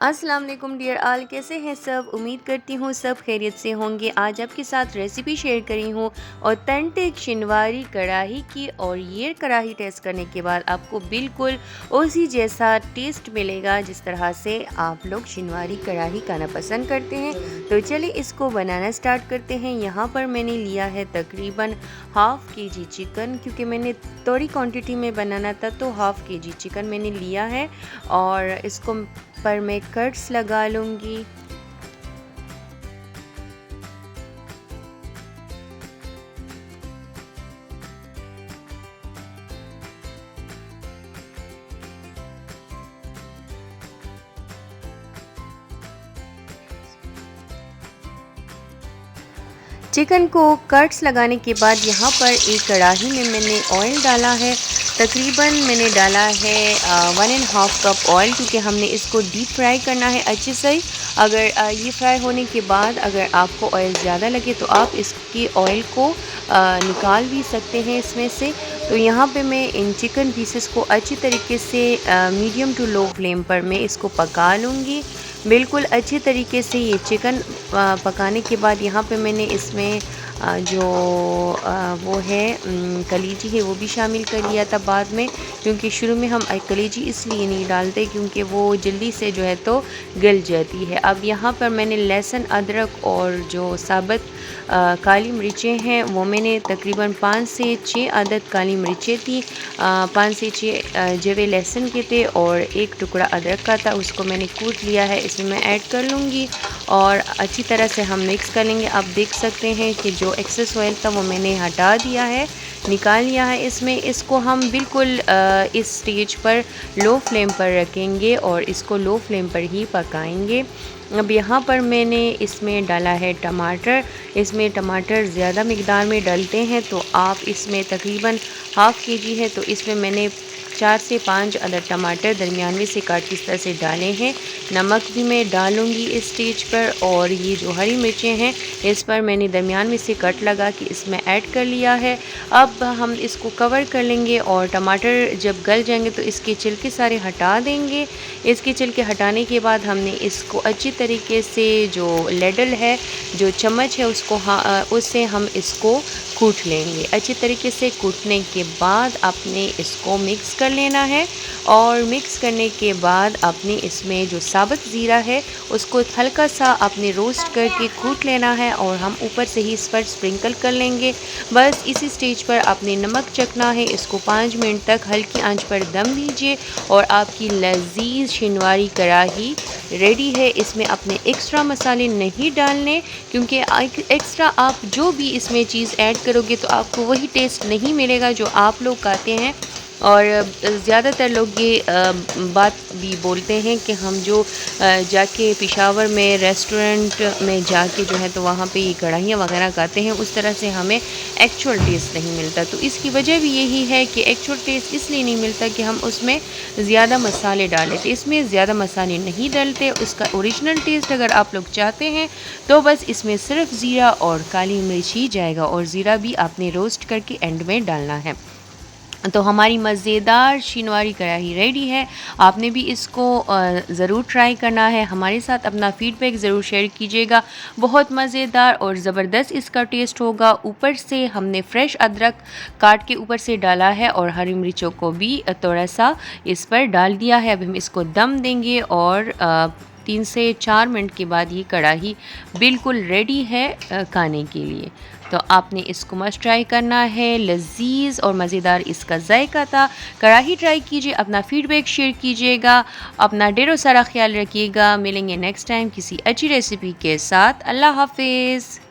अस्सलाम वालेकुम डियर आल, कैसे हैं सब। उम्मीद करती हूँ सब खैरियत से होंगे। आज आपके साथ रेसिपी शेयर करी हूँ ऑथेंटिक शिनवारी कढ़ाई की, और ये कढ़ाई टेस्ट करने के बाद आपको बिल्कुल उसी जैसा टेस्ट मिलेगा जिस तरह से आप लोग शिनवारी कढ़ाई खाना पसंद करते हैं। तो चलिए इसको बनाना स्टार्ट करते हैं। यहाँ पर मैंने लिया है तकरीबन हाफ़ केजी चिकन, क्योंकि मैंने थोड़ी क्वांटिटी में बनाना था तो हाफ़ केजी चिकन मैंने लिया है, और इसको पर मैं कट्स लगा लूँगी। चिकन को कट्स लगाने के बाद यहाँ पर एक कढ़ाई में मैंने ऑयल डाला है। तकरीबन मैंने डाला है 1.5 कप ऑयल, क्योंकि हमने इसको डीप फ्राई करना है अच्छे से। अगर ये फ्राई होने के बाद अगर आपको ऑयल ज़्यादा लगे तो आप इसकी ऑयल को निकाल भी सकते हैं इसमें से। तो यहाँ पे मैं इन चिकन पीसेस को अच्छी तरीके से मीडियम टू लो फ्लेम पर मैं इसको पका लूँगी। बिल्कुल अच्छी तरीके से ये चिकन पकाने के बाद यहाँ पे मैंने इसमें जो वो है कलीजी है वो भी शामिल कर लिया था बाद में, क्योंकि शुरू में हम कलीजी इसलिए नहीं डालते क्योंकि वो जल्दी से जो है तो गल जाती है। अब यहाँ पर मैंने लहसुन, अदरक और जो साबुत काली मिर्चें हैं वो मैंने तकरीबन 5 से 6 अदद काली मिर्चें थी, 5 से 6 जवे लहसुन के थे और एक टुकड़ा अदरक का था, उसको मैंने कूट लिया है। इसमें मैं ऐड कर लूँगी और अच्छी तरह से हम मिक्स कर लेंगे। आप देख सकते हैं कि जो एक्सेस ऑयल था वो मैंने हटा दिया है, निकाल लिया है। इसको हम बिल्कुल इस स्टेज पर लो फ्लेम पर रखेंगे और इसको लो फ्लेम पर ही पकाएंगे। अब यहाँ पर मैंने इसमें डाला है टमाटर। इसमें टमाटर ज़्यादा मिकदार में डालते हैं तो आप इसमें तकरीबन हाफ़ केजी है तो इसमें मैंने 4 से 5 अदद टमाटर दरमियाने से काट इस तरह से डाले हैं। नमक भी मैं डालूँगी इस स्टेज पर, और ये जो हरी मिर्चें हैं इस पर मैंने दरमियान में से कट लगा के इसमें ऐड कर लिया है। अब हम इसको कवर कर लेंगे और टमाटर जब गल जाएंगे तो इसके छिलके सारे हटा देंगे। इसके छिलके हटाने के बाद हमने इसको अच्छी तरीके से जो लेडल है, जो चम्मच है, उससे हम इसको कूट लेंगे। अच्छी तरीके से कूटने के बाद आपने इसको मिक्स कर लेना है, और मिक्स करने के बाद आपने इसमें जो साबुत ज़ीरा है उसको हल्का सा आपने रोस्ट करके कूट लेना है, और हम ऊपर से ही इस पर स्प्रिंकल कर लेंगे। बस इसी स्टेज पर आपने नमक चखना है। इसको 5 मिनट तक हल्की आंच पर दम दीजिए और आपकी लजीज शिनवारी कढ़ाई रेडी है। इसमें अपने एक्स्ट्रा मसाले नहीं डालने, क्योंकि एक्स्ट्रा आप जो भी इसमें चीज़ ऐड करोगे तो आपको वही टेस्ट नहीं मिलेगा जो आप लोग खाते हैं। और ज़्यादातर लोग ये बात भी बोलते हैं कि हम जो जाके पेशावर में रेस्टोरेंट में जाके जो है तो वहाँ पे ये कढ़ाइयाँ वगैरह खाते हैं, उस तरह से हमें एक्चुअल टेस्ट नहीं मिलता। तो इसकी वजह भी यही है कि एक्चुअल टेस्ट इसलिए नहीं मिलता कि हम उसमें ज़्यादा मसाले डाले थे। इसमें ज़्यादा मसाले नहीं डालते। उसका ओरिजिनल टेस्ट अगर आप लोग चाहते हैं तो बस इसमें सिर्फ ज़ीरा और काली मिर्च ही जाएगा, और ज़ीरा भी आपने रोस्ट करके एंड में डालना है। तो हमारी मज़ेदार शिनवारी कढ़ाई रेडी है। आपने भी इसको ज़रूर ट्राई करना है। हमारे साथ अपना फ़ीडबैक ज़रूर शेयर कीजिएगा। बहुत मज़ेदार और ज़बरदस्त इसका टेस्ट होगा। ऊपर से हमने फ्रेश अदरक काट के ऊपर से डाला है और हरी मिर्चों को भी थोड़ा सा इस पर डाल दिया है। अब हम इसको दम देंगे और 3 से 4 मिनट के बाद ये कढ़ाई बिल्कुल रेडी है खाने के लिए। तो आपने इसको मस्ट ट्राई करना है। लजीज और मज़ेदार इसका जायका था। कढ़ाई ट्राई कीजिए, अपना फ़ीडबैक शेयर कीजिएगा। अपना ढेरों सारा ख्याल रखिएगा। मिलेंगे नेक्स्ट टाइम किसी अच्छी रेसिपी के साथ। अल्लाह हाफिज़।